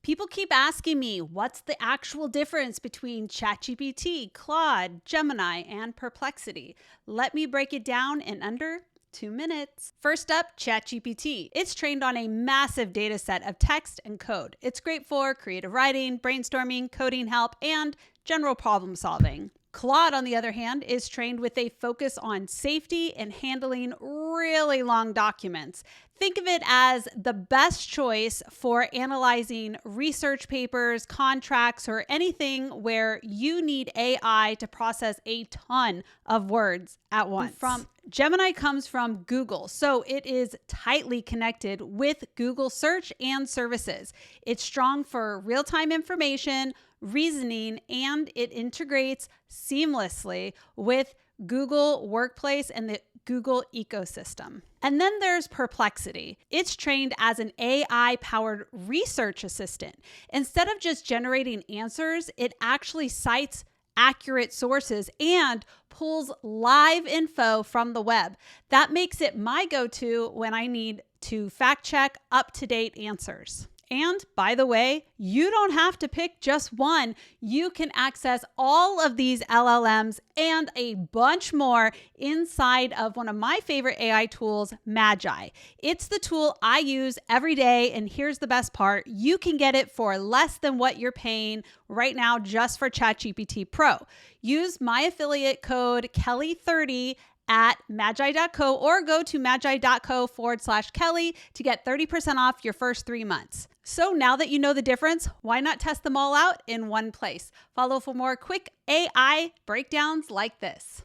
People keep asking me, what's the actual difference between ChatGPT, Claude, Gemini, and Perplexity? Let me break it down in under 2 minutes. First up, ChatGPT. It's trained on a massive data set of text and code. It's great for creative writing, brainstorming, coding help, and general problem solving. Claude, on the other hand, is trained with a focus on safety and handling really long documents. Think of it as the best choice for analyzing research papers, contracts, or anything where you need AI to process a ton of words at once. Gemini comes from Google, so it is tightly connected with Google search and services. It's strong for real-time information, reasoning, and it integrates seamlessly with Google Workplace and the Google ecosystem. And then there's Perplexity. It's trained as an AI-powered research assistant. Instead of just generating answers, it actually cites accurate sources and pulls live info from the web. That makes it my go-to when I need to fact-check up-to-date answers. And by the way, you don't have to pick just one. You can access all of these LLMs and a bunch more inside of one of my favorite AI tools, Magai. It's the tool I use every day, and here's the best part. You can get it for less than what you're paying right now just for ChatGPT Pro. Use my affiliate code Kelly30 at Magai.co or go to Magai.co/Kelly to get 30% off your first 3 months. So now that you know the difference, why not test them all out in one place? Follow for more quick AI breakdowns like this.